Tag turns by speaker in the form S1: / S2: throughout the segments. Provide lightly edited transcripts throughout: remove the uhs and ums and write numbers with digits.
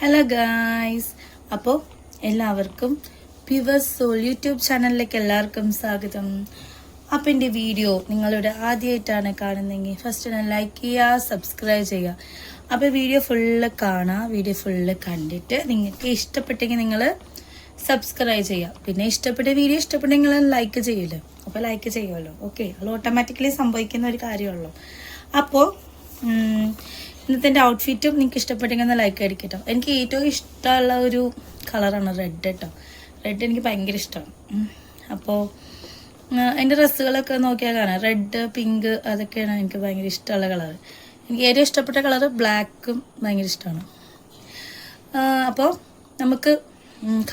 S1: Hello guys, അപ്പോൾ എല്ലാവർക്കും പ്യുവേഴ്സ് soul YouTube ചാനലിലേക്ക് എല്ലാവർക്കും സ്വാഗതം. അപ്പോൾ എൻ്റെ വീഡിയോ നിങ്ങളുടെ ആദ്യമായിട്ടാണ് കാണുന്നതെങ്കിൽ ഫസ്റ്റ് തന്നെ ലൈക്ക് ചെയ്യുക, സബ്സ്ക്രൈബ് ചെയ്യുക. അപ്പോൾ വീഡിയോ ഫുള്ള് കാണുക. വീഡിയോ ഫുള്ള് കണ്ടിട്ട് നിങ്ങൾക്ക് ഇഷ്ടപ്പെട്ടെങ്കിൽ നിങ്ങൾ സബ്സ്ക്രൈബ് ചെയ്യുക. പിന്നെ ഇഷ്ടപ്പെട്ട വീഡിയോ ഇഷ്ടപ്പെട്ടെങ്കിൽ ലൈക്ക് ചെയ്യുമല്ലോ. അപ്പോൾ ലൈക്ക് ചെയ്യുമല്ലോ. ഓക്കെ, അത് ഓട്ടോമാറ്റിക്കലി സംഭവിക്കുന്ന ഒരു കാര്യമുള്ളൂ. അപ്പോൾ ഇന്നത്തെ എൻ്റെ ഔട്ട്ഫിറ്റും നിങ്ങൾക്ക് ഇഷ്ടപ്പെട്ടെങ്കിൽ ഒന്ന് ലൈക്ക് അടിക്കും കേട്ടോ. എനിക്ക് ഏറ്റവും ഇഷ്ടമുള്ള ഒരു കളറാണ് റെഡ് കേട്ടോ. റെഡ് എനിക്ക് ഭയങ്കര ഇഷ്ടമാണ്. അപ്പോൾ എൻ്റെ ഡ്രസ്സുകളൊക്കെ നോക്കിയാൽ കാണാം, റെഡ്, പിങ്ക്, അതൊക്കെയാണ് എനിക്ക് ഭയങ്കര ഇഷ്ടമുള്ള കളർ. എനിക്ക് ഏറ്റവും ഇഷ്ടപ്പെട്ട കളർ ബ്ലാക്കും ഭയങ്കര ഇഷ്ടമാണ്. അപ്പോൾ നമുക്ക്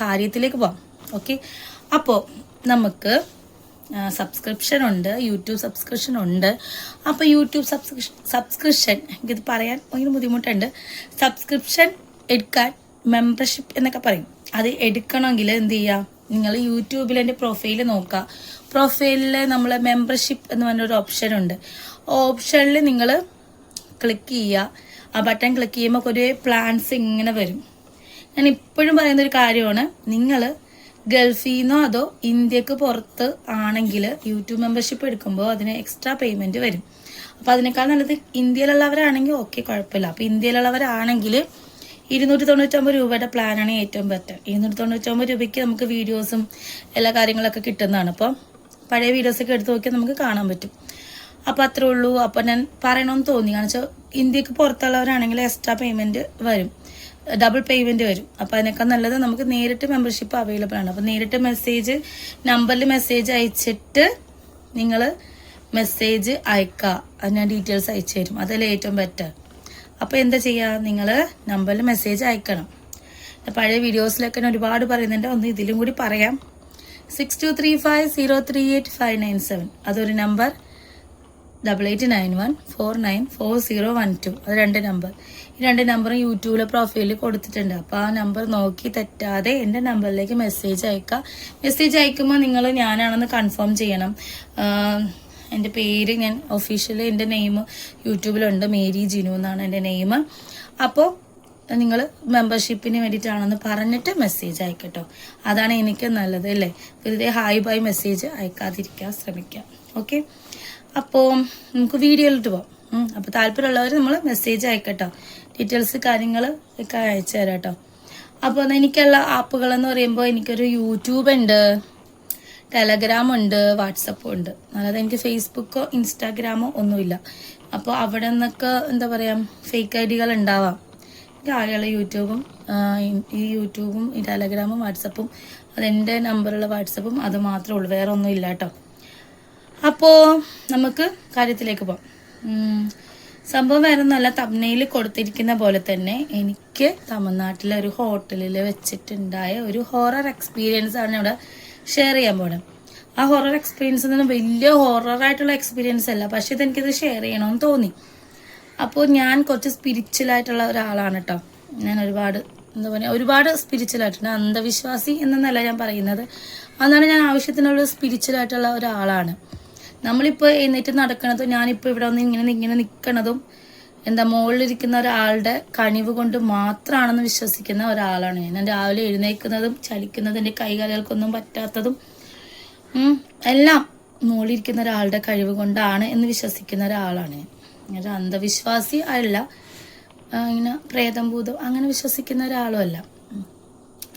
S1: കാര്യത്തിലേക്ക് പോവാം. ഓക്കെ, അപ്പോൾ നമുക്ക് സബ്സ്ക്രിപ്ഷൻ ഉണ്ട്, യൂട്യൂബ് സബ്സ്ക്രിപ്ഷൻ ഉണ്ട്. അപ്പോൾ യൂട്യൂബ് സബ്സ്ക്രിപ്ഷൻ എനിക്കിത് പറയാൻ ഭയങ്കര ബുദ്ധിമുട്ടുണ്ട്. സബ്സ്ക്രിപ്ഷൻ എടുക്കാൻ മെമ്പർഷിപ്പ് എന്നൊക്കെ പറയും. അത് എടുക്കണമെങ്കിൽ എന്ത് ചെയ്യുക, നിങ്ങൾ യൂട്യൂബിൽ എൻ്റെ പ്രൊഫൈൽ നോക്കുക. പ്രൊഫൈലിൽ നമ്മൾ മെമ്പർഷിപ്പ് എന്ന് പറഞ്ഞൊരു ഓപ്ഷൻ ഉണ്ട്. ഓപ്ഷനിൽ നിങ്ങൾ ക്ലിക്ക് ചെയ്യുക. ആ ബട്ടൺ ക്ലിക്ക് ചെയ്യുമ്പോൾ കുറേ പ്ലാൻസ് ഇങ്ങനെ വരും. ഞാൻ ഇപ്പോഴും പറയുന്നൊരു കാര്യമാണ്, നിങ്ങൾ ഗൾഫിൽ നിന്നോ അതോ ഇന്ത്യക്ക് പുറത്ത് ആണെങ്കിൽ യൂട്യൂബ് മെമ്പർഷിപ്പ് എടുക്കുമ്പോൾ അതിന് എക്സ്ട്രാ പേയ്മെൻറ്റ് വരും. അപ്പോൾ അതിനേക്കാൾ നല്ലത് ഇന്ത്യയിലുള്ളവരാണെങ്കിൽ ഓക്കെ, കുഴപ്പമില്ല. അപ്പോൾ ഇന്ത്യയിലുള്ളവരാണെങ്കിൽ 299 രൂപയുടെ പ്ലാനാണ് ഏറ്റവും ബെറ്റർ. 299 രൂപയ്ക്ക് നമുക്ക് വീഡിയോസും എല്ലാ കാര്യങ്ങളൊക്കെ കിട്ടുന്നതാണ്. അപ്പോൾ പഴയ വീഡിയോസൊക്കെ എടുത്ത് നോക്കിയാൽ നമുക്ക് കാണാൻ പറ്റും. അപ്പോൾ അത്രേ ഉള്ളൂ. അപ്പോൾ ഞാൻ പറയണമെന്ന് തോന്നി, കാരണം വെച്ചാൽ ഇന്ത്യക്ക് പുറത്തുള്ളവരാണെങ്കിൽ എക്സ്ട്രാ പേയ്മെൻറ്റ് വരും, ഡബിൾ പേയ്മെൻറ്റ് വരും. അപ്പോൾ അതിനേക്കാൾ നല്ലത് നമുക്ക് നേരിട്ട് മെമ്പർഷിപ്പ് അവൈലബിൾ ആണ്. അപ്പോൾ നേരിട്ട് നമ്പറിൽ മെസ്സേജ് അയച്ചിട്ട് നിങ്ങൾ മെസ്സേജ് അയക്കുക. അത് ഞാൻ ഡീറ്റെയിൽസ് അയച്ചു തരും. അതല്ലേ ഏറ്റവും ബെറ്റർ. അപ്പോൾ എന്താ ചെയ്യുക, നിങ്ങൾ നമ്പറിൽ മെസ്സേജ് അയക്കണം. പഴയ വീഡിയോസിലൊക്കെ ഞാൻ ഒരുപാട് പറയുന്നുണ്ട്, ഒന്ന് ഇതിലും കൂടി പറയാം. 6235038597 അതൊരു നമ്പർ, 8891494012 അത് 2 നമ്പർ. ഈ 2 നമ്പറും യൂട്യൂബിലെ പ്രൊഫൈലിൽ കൊടുത്തിട്ടുണ്ട്. അപ്പോൾ ആ നമ്പർ നോക്കി തെറ്റാതെ എൻ്റെ നമ്പറിലേക്ക് മെസ്സേജ് അയക്കുക. മെസ്സേജ് അയക്കുമ്പോൾ നിങ്ങൾ ഞാനാണെന്ന് കൺഫേം ചെയ്യണം. എൻ്റെ പേര് ഞാൻ ഒഫീഷ്യലി എൻ്റെ നെയിം യൂട്യൂബിലുണ്ട്, മേരി ജിനു എന്നാണ് എൻ്റെ നെയിം. അപ്പോൾ നിങ്ങൾ മെമ്പർഷിപ്പിന് വേണ്ടിയിട്ടാണെന്ന് പറഞ്ഞിട്ട് മെസ്സേജ് അയക്കട്ടോ. അതാണ് എനിക്ക് നല്ലത് അല്ലേ. വെറുതെ ഹായ് ബൈ മെസ്സേജ് അയക്കാതിരിക്കാൻ ശ്രമിക്കാം. ഓക്കെ, അപ്പോൾ നമുക്ക് വീഡിയോയിലിട്ട് പോകാം. അപ്പോൾ താല്പര്യമുള്ളവർ നമ്മൾ മെസ്സേജ് അയക്കട്ടോ. ഡീറ്റെയിൽസ് കാര്യങ്ങൾ ഒക്കെ അയച്ചു തരാം കേട്ടോ. അപ്പോൾ എനിക്കുള്ള ആപ്പുകളെന്ന് പറയുമ്പോൾ എനിക്കൊരു യൂട്യൂബ് ഉണ്ട്, ടെലഗ്രാം ഉണ്ട്, വാട്സപ്പും ഉണ്ട്. അല്ലാതെ എനിക്ക് ഫേസ്ബുക്കോ ഇൻസ്റ്റാഗ്രാമോ ഒന്നുമില്ല. അപ്പോൾ അവിടെ നിന്നൊക്കെ എന്താ പറയുക, ഫേക്ക് ഐഡികൾ ഉണ്ടാവാം. എനിക്ക് ആകെയുള്ള യൂട്യൂബും ഈ ടെലഗ്രാമും വാട്സപ്പും, അതെൻ്റെ നമ്പറുള്ള വാട്സപ്പും അത് മാത്രമേ ഉള്ളൂ, വേറെ ഒന്നും ഇല്ല കേട്ടോ. അപ്പോൾ നമുക്ക് കാര്യത്തിലേക്ക് പോകാം. സംഭവം വേറെ ഒന്നുമല്ല, തംബ്നെയിൽ കൊടുത്തിരിക്കുന്ന പോലെ തന്നെ എനിക്ക് തമിഴ്നാട്ടിലെ ഒരു ഹോട്ടലിൽ വെച്ചിട്ടുണ്ടായ ഒരു ഹൊറർ എക്സ്പീരിയൻസ് ആണ് ഇവിടെ ഷെയർ ചെയ്യാൻ പോകണം. ആ ഹൊറർ എക്സ്പീരിയൻസ് എന്ന് പറഞ്ഞാൽ വലിയ ഹൊററായിട്ടുള്ള എക്സ്പീരിയൻസ് അല്ല, പക്ഷെ ഇതെനിക്കിത് ഷെയർ ചെയ്യണമെന്ന് തോന്നി. അപ്പോൾ ഞാൻ കുറച്ച് സ്പിരിച്വലായിട്ടുള്ള ഒരാളാണ് കേട്ടോ. ഞാൻ ഒരുപാട് സ്പിരിച്വലായിട്ടുണ്ട്. അന്ധവിശ്വാസി എന്നല്ല ഞാൻ പറയുന്നത്, അതാണ് ഞാൻ ആവശ്യത്തിനുള്ള സ്പിരിച്വലായിട്ടുള്ള ഒരാളാണ്. നമ്മളിപ്പോൾ എഴുന്നേറ്റ് നടക്കണതും ഞാനിപ്പോൾ ഇവിടെ വന്ന് ഇങ്ങനെ നിൽക്കണതും മുകളിലിരിക്കുന്ന ഒരാളുടെ കഴിവ് കൊണ്ട് മാത്രമാണെന്ന് വിശ്വസിക്കുന്ന ഒരാളാണ് ഞാൻ. രാവിലെ എഴുന്നേൽക്കുന്നതും ചലിക്കുന്നതും എൻ്റെ കൈകാലുകൾക്കൊന്നും പറ്റാത്തതും എല്ലാം മുകളിലിരിക്കുന്ന ഒരാളുടെ കഴിവ് കൊണ്ടാണ് എന്ന് വിശ്വസിക്കുന്ന ഒരാളാണ് ഞാൻ. ഒരു അന്ധവിശ്വാസി അല്ല, ഇങ്ങനെ പ്രേതം ഭൂതം അങ്ങനെ വിശ്വസിക്കുന്ന ഒരാളും അല്ല.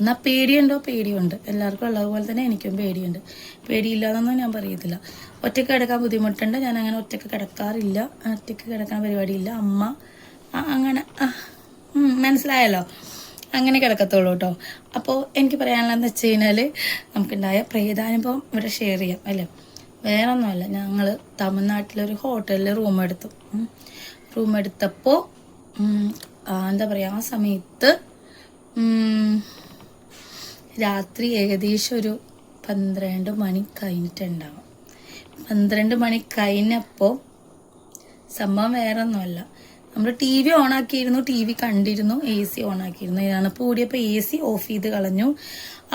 S1: എന്നാൽ പേടിയുണ്ടോ? പേടിയുണ്ട്. എല്ലാവർക്കും ഉള്ളതുപോലെ തന്നെ എനിക്കും പേടിയുണ്ട്. പേടിയില്ലാന്നൊന്നും ഞാൻ പറയത്തില്ല. ഒറ്റയ്ക്ക് കിടക്കാൻ ബുദ്ധിമുട്ടുണ്ട്, ഞാൻ അങ്ങനെ ഒറ്റയ്ക്ക് കിടക്കാറില്ല. ഒറ്റയ്ക്ക് കിടക്കാൻ പരിപാടിയില്ല. അമ്മ അങ്ങനെ മനസ്സിലായല്ലോ, അങ്ങനെ കിടക്കത്തുള്ളൂ കേട്ടോ. അപ്പോൾ എനിക്ക് പറയാനുള്ളതെന്ന് വെച്ച് കഴിഞ്ഞാൽ, നമുക്കുണ്ടായ പ്രേതാനുഭവം ഇവിടെ ഷെയർ ചെയ്യാം അല്ലേ. വേറെ ഒന്നുമല്ല, ഞങ്ങൾ തമിഴ്നാട്ടിലൊരു ഹോട്ടലിൽ റൂം എടുത്തപ്പോൾ എന്താ പറയുക, ആ സമയത്ത് രാത്രി ഏകദേശം ഒരു 12 മണി കഴിഞ്ഞിട്ടുണ്ടാവും. 12 മണി കഴിഞ്ഞപ്പോൾ സംഭവം വേറെ ഒന്നുമല്ല, നമ്മൾ ടി വി ഓണാക്കിയിരുന്നു, ടി വി കണ്ടിരുന്നു, AC ഓണാക്കിയിരുന്നു. ഇതിപ്പോൾ കൂടിയപ്പോൾ AC ഓഫ് ചെയ്ത് കളഞ്ഞു.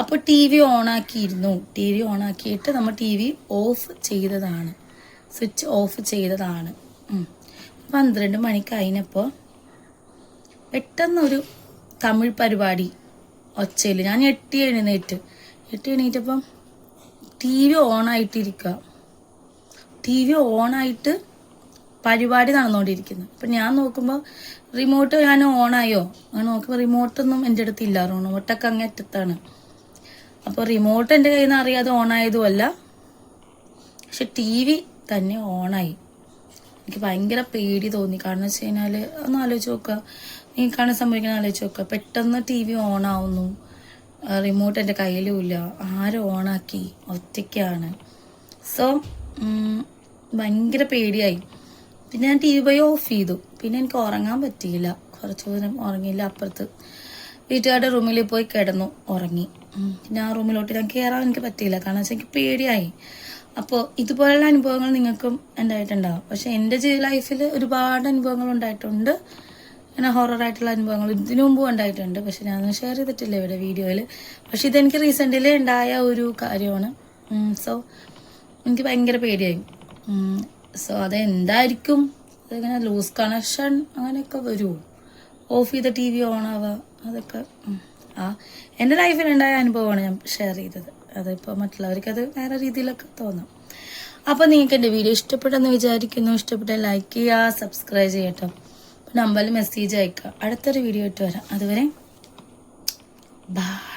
S1: അപ്പോൾ ടി വി ഓണാക്കിയിട്ട് നമ്മൾ ടി വി ഓഫ് ചെയ്തതാണ്, സ്വിച്ച് ഓഫ് ചെയ്തതാണ്. 12 മണി കഴിഞ്ഞപ്പോൾ പെട്ടെന്നൊരു തമിഴ് പരിപാടി ഒച്ചയിൽ ഞാൻ എണീറ്റപ്പം TV ഓണായിട്ടിരിക്കുക. TV ഓണായിട്ട് പരിപാടി നടന്നുകൊണ്ടിരിക്കുന്നു. അപ്പം ഞാൻ നോക്കുമ്പോൾ റിമോട്ട് ഞാൻ ഓണായോ അങ്ങനെ നോക്കുമ്പോൾ റിമോട്ടൊന്നും എൻ്റെ അടുത്തില്ല. റിമോട്ടൊക്കെ അങ്ങ് അറ്റത്താണ്. അപ്പോൾ റിമോട്ട് എൻ്റെ കയ്യിൽ നിന്ന് അറിയാതെ ഓണായതുമല്ല, പക്ഷെ TV തന്നെ ഓണായി. എനിക്ക് ഭയങ്കര പേടി തോന്നി. കാരണം വെച്ച് കഴിഞ്ഞാൽ ഒന്ന് ആലോചിച്ച് നോക്കുക, നിങ്ങൾക്കാണ് സംഭവിക്കുന്നത് ആലോചിച്ച് നോക്കുക. പെട്ടെന്ന് TV ഓണാവുന്നു, റിമോട്ട് എൻ്റെ കയ്യിലും ഇല്ല, ആരും ഓണാക്കി, ഒറ്റയ്ക്കാണ്. സോ ഭയങ്കര പേടിയായി. പിന്നെ ഞാൻ TV ഓഫ് ചെയ്തു. പിന്നെ എനിക്ക് ഉറങ്ങാൻ പറ്റിയില്ല, കുറച്ച് നേരം ഉറങ്ങിയില്ല. അപ്പുറത്ത് വീട്ടുകാരുടെ റൂമിൽ പോയി കിടന്നു, ഉറങ്ങി. പിന്നെ ആ റൂമിലോട്ട് ഞാൻ കയറാൻ എനിക്ക് പറ്റിയില്ല, കാരണം വെച്ചാൽ എനിക്ക് പേടിയായി. അപ്പോൾ ഇതുപോലുള്ള അനുഭവങ്ങൾ നിങ്ങൾക്കും ഉണ്ടായിട്ടുണ്ടാവും. പക്ഷെ എൻ്റെ ലൈഫിൽ ഒരുപാട് അനുഭവങ്ങൾ ഉണ്ടായിട്ടുണ്ട്, ഇങ്ങനെ ഹൊററായിട്ടുള്ള അനുഭവങ്ങൾ ഇതിനു മുമ്പും ഉണ്ടായിട്ടുണ്ട്. പക്ഷെ ഞാനൊന്നും ഷെയർ ചെയ്തിട്ടില്ല ഇവിടെ വീഡിയോയിൽ. പക്ഷെ ഇതെനിക്ക് റീസെൻ്റ്ലി ഉണ്ടായ ഒരു കാര്യമാണ്. സോ എനിക്ക് ഭയങ്കര പേടിയായി. സോ അതെന്തായിരിക്കും, അതിങ്ങനെ ലൂസ് കണക്ഷൻ അങ്ങനെയൊക്കെ വരുമോ, ഓഫ് ചെയ്ത TV ഓണാവുക, അതൊക്കെ എൻ്റെ ലൈഫിലുണ്ടായ അനുഭവമാണ് ഞാൻ ഷെയർ ചെയ്തത്. അതിപ്പോൾ മറ്റുള്ളവർക്ക് അത് വേറെ രീതിയിലൊക്കെ തോന്നാം. അപ്പോൾ നിങ്ങൾക്ക് എൻ്റെ വീഡിയോ ഇഷ്ടപ്പെട്ടെന്ന് വിചാരിക്കുന്നു. ഇഷ്ടപ്പെട്ടാൽ ലൈക്ക് ചെയ്യുക, സബ്സ്ക്രൈബ് ചെയ്യട്ടോ. നമ്പറിൽ മെസ്സേജ് അയക്കുക. അടുത്തൊരു വീഡിയോ ഇട്ട് വരാം. അതുവരെ ബൈ.